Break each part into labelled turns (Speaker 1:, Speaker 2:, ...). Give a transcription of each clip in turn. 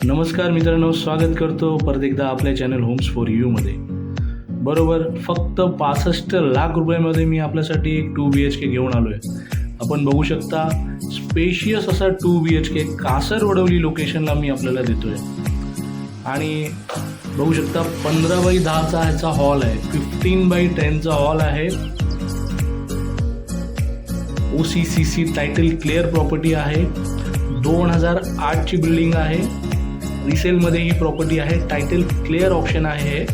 Speaker 1: नमस्कार मित्रांनो, स्वागत करतो परत एकदा आपल्या चॅनल होम्स फॉर यू मध्ये. बरोबर, फक्त 65 लाख रुपयामध्ये मी आपल्यासाठी एक 2 BHK घेऊन आलो आहे. आपण बघू शकता स्पेशियस असा 2 BHK कासर वडवली लोकेशनला मी आपल्याला देतो आहे. आणि बघू शकता 15x10चा ह्याचा हॉल आहे, 15x10चा हॉल आहे. OCCC टायटल क्लिअर प्रॉपर्टी आहे. 2008ची बिल्डिंग आहे. रिसेलमध्ये ही प्रॉपर्टी आहे. टायटल क्लिअर ऑप्शन आहे हे.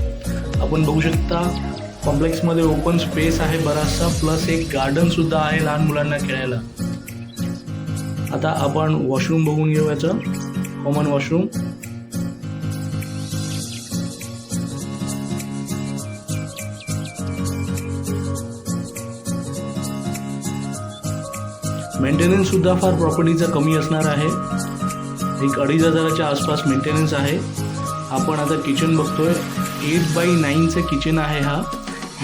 Speaker 1: आपण बघू शकता कॉम्प्लेक्समध्ये ओपन स्पेस आहे बराचसा, प्लस एक गार्डनसुद्धा आहे लहान मुलांना खेळायला. आता आपण वॉशरूम बघून घेऊ. याचं कॉमन वॉशरूम. मेंटेनन्ससुद्धा फार प्रॉपर्टीचा कमी असणार आहे. एक 2,500च्या आसपास मेंटेनन्स आहे. आपण आता किचन बघतोय. 8x9चं किचन आहे. हा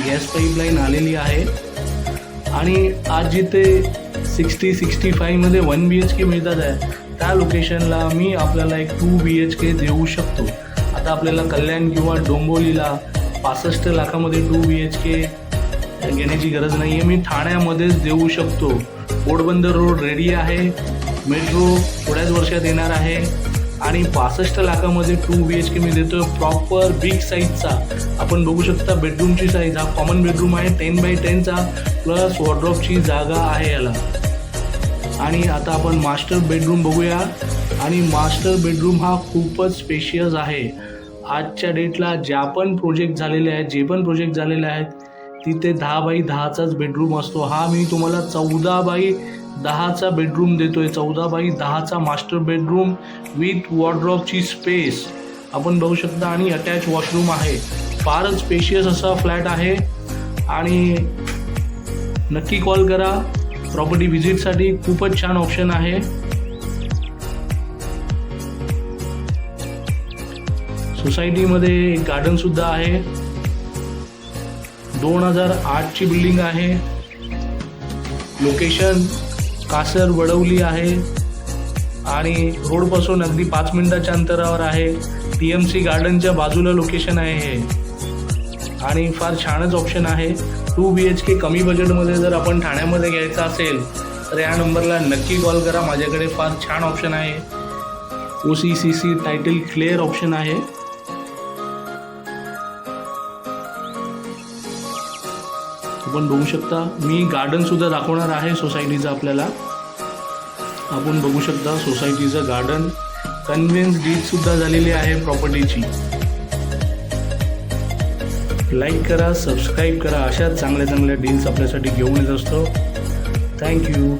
Speaker 1: गॅस पाईपलाईन आलेली आहे. आणि आज जिथे 60-65मध्ये 1 BHK मिळतात आहे, त्या लोकेशनला मी आपल्याला एक 2 BHK देऊ शकतो. आता आपल्याला कल्याण किंवा डोंबिवलीला 65 लाखामध्ये 2 BHK घेण्याची गरज नाही आहे. मी ठाण्यामध्येच देऊ शकतो. पोरबंदर रोड रेडी आहे. मेट्रो थोड्याच वर्षात येणार आहे. आणि 65 लाखामध्ये 2 BHK मी देतो प्रॉपर बिग साईजचा. आपण बघू शकता बेडरूमची साईज. हा कॉमन बेडरूम आहे 10x10चा, प्लस वॉर्डरोबची जागा आहे याला. आणि आता आपण मास्टर बेडरूम बघूया. आणि मास्टर बेडरूम हा खूपच स्पेशियस आहे. आजच्या डेटला जे पण प्रोजेक्ट झालेले आहेत तिथे 10x10चाच बेडरूम असतो. हा मी तुम्हाला 14x10चा बेडरूम देतोय. 14x10चा मास्टर बेडरूम विथ वॉर्डरोबची स्पेस आपण बघू शकता. आणि अटॅच वॉशरूम आहे. फारच स्पेशियस असा फ्लॅट आहे. आणि नक्की कॉल करा प्रॉपर्टी व्हिजिटसाठी. खूपच छान ऑप्शन आहे. सोसायटीमध्ये एक गार्डनसुद्धा आहे. 2008ची बिल्डिंग आहे. लोकेशन कासर वडवली आहे. आणि रोडपासून अगदी 5 मिनिटाच्या अंतरावर आहे. TMC गार्डनच्या बाजूला लोकेशन आहे हे. आणि फार छानच ऑप्शन आहे. 2 BHK कमी बजेटमध्ये जर आपण ठाण्यामध्ये घ्यायचा असेल तर या नंबरला नक्की कॉल करा. माझ्याकडे फार छान ऑप्शन आहे. OCCC टायटल क्लिअर ऑप्शन आहे. आपण बघू शकता. मी गार्डनसुद्धा दाखवणार आहे सोसायटीचं आपल्याला. आपण बघू शकता सोसायटीचं गार्डन. कन्व्हेन्स डीडसुद्धा झालेली आहे प्रॉपर्टीची. लाईक करा, सबस्क्राईब करा. अशाच चांगल्या चांगल्या डील्स आपल्यासाठी घेऊन येत असतो. थँक्यू.